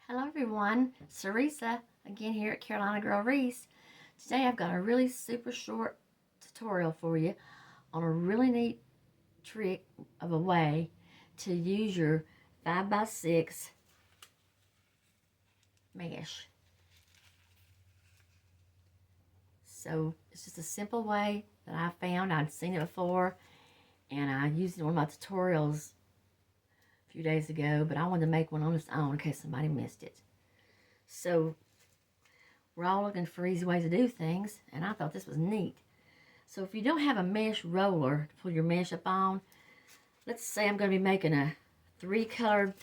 Hello everyone, Sarisa again here at Carolina Girl Wreaths. Today I've got a really super short tutorial for you on a really neat trick of a way to use your 5x6 mesh. So it's just a simple way that I found. I'd seen it before and I used it in one of my tutorials a few days ago, but I wanted to make one on its own in case somebody missed it. So we're all looking for easy ways to do things, and I thought this was neat. So if you don't have a mesh roller to pull your mesh up on, let's say I'm going to be making a 3-colored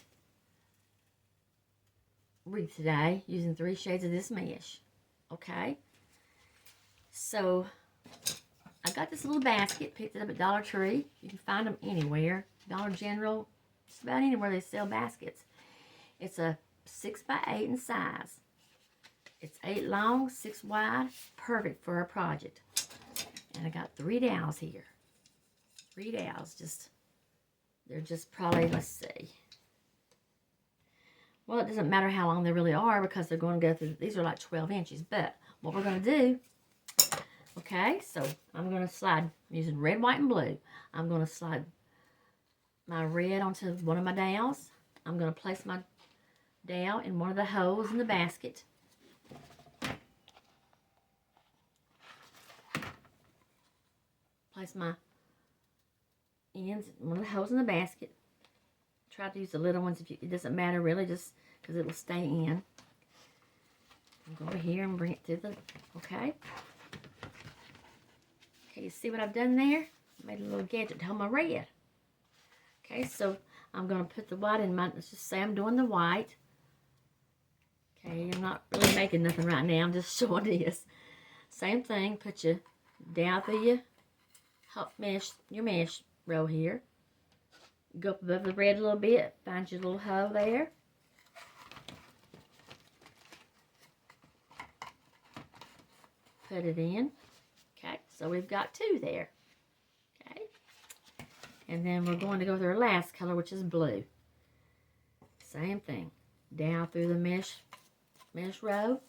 wreath today using 3 shades of this mesh. Okay? So I got this little basket, picked it up at Dollar Tree. You can find them anywhere. Dollar General, just about anywhere they sell baskets. It's a 6x8 in size. It's 8 long, 6 wide, perfect for our project. And I got 3 dowels here. 3 dowels, they're just probably, let's see. Well, it doesn't matter how long they really are because they're going to go through, these are like 12 inches. But what we're going to do, okay, so I'm going to slide, I'm using red, white, and blue. I'm going to slide my red onto one of my dowels. I'm going to place my dowel in one of the holes in the basket. Place my ends in one of the holes in the basket. Try to use the little ones if it doesn't matter really, just because it will stay in. I'll go over here and bring it to the, okay. Okay, you see what I've done there? I made a little gadget to hold my red. Okay, so I'm going to put the white in my, let's just say I'm doing the white. Okay, I'm not really making nothing right now, I'm just showing this. Same thing, put your down through your mesh row here. Go up above the red a little bit, find your little hole there. Put it in. Okay, so we've got 2 there. Okay, and then we're going to go with our last color, which is blue. Same thing, down through the mesh row.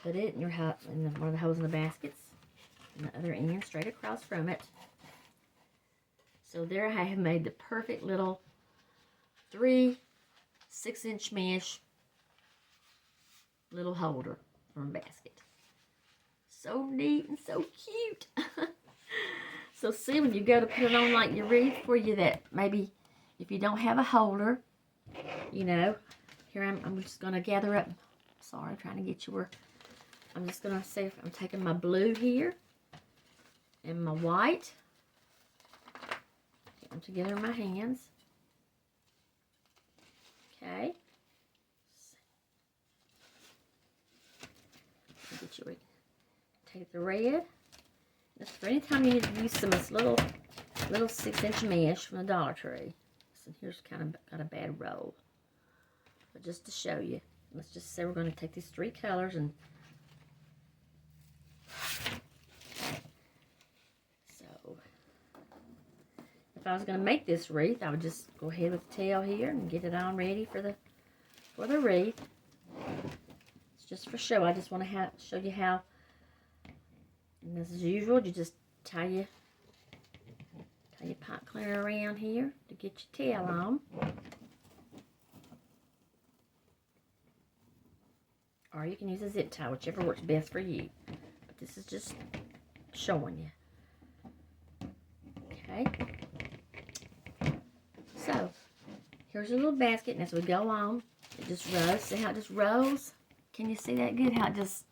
Put it in your one of the holes in the baskets, and the other end straight across from it. So there I have made the perfect little 3 6-inch mesh little holder for a basket. So neat and so cute. So see, when you go to put it on like your wreath for you, that maybe if you don't have a holder, you know, here I'm just going to gather up. Sorry, I'm trying to get you where. I'm just going to see if I'm taking my blue here and my white. Get them together in my hands. Okay. Get you. Take the red. Just for any time you need to use some of this little 6-inch mesh from the Dollar Tree. So here's kind of got a bad roll. But just to show you, let's just say we're going to take these 3 colors and so if I was going to make this wreath, I would just go ahead with the tail here and get it on ready for the wreath. It's just for show. I just want to show you how. And as usual, you just tie your pot cleaner around here to get your tail on. Or you can use a zip tie, whichever works best for you. But this is just showing you. Okay. So, here's a little basket, and as we go on, it just rolls. See how it just rolls? Can you see that good? How it just,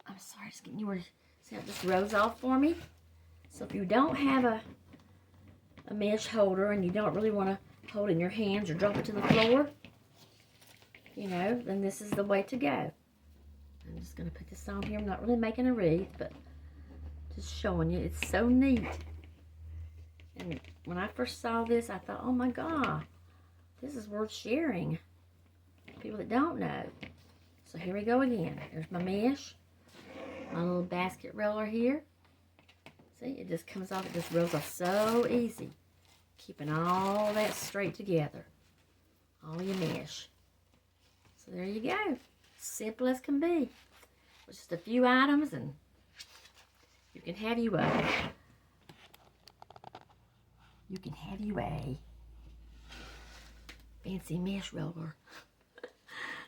I'm sorry, just getting you where, see how it just rolls off for me? So if you don't have a mesh holder and you don't really want to hold it in your hands or drop it to the floor, you know, then this is the way to go. I'm just going to put this on here. I'm not really making a wreath, but just showing you. It's so neat. And when I first saw this, I thought, oh my God, this is worth sharing. People that don't know. So here we go again. There's my mesh. My little basket roller here. See, it just comes off. It just rolls off so easy. Keeping all that straight together. all your mesh. So there you go. Simple as can be. With just a few items, and you can have you a fancy mesh roller.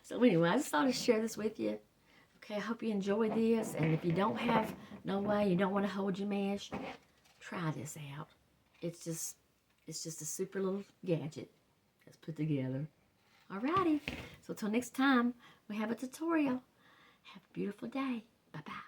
So anyway, I just thought I'd share this with you. Okay, I hope you enjoyed this. And if you don't have no way, you don't want to hold your mesh, try this out. It's just a super little gadget that's put together. Alrighty. So until next time, we have a tutorial. Have a beautiful day. Bye-bye.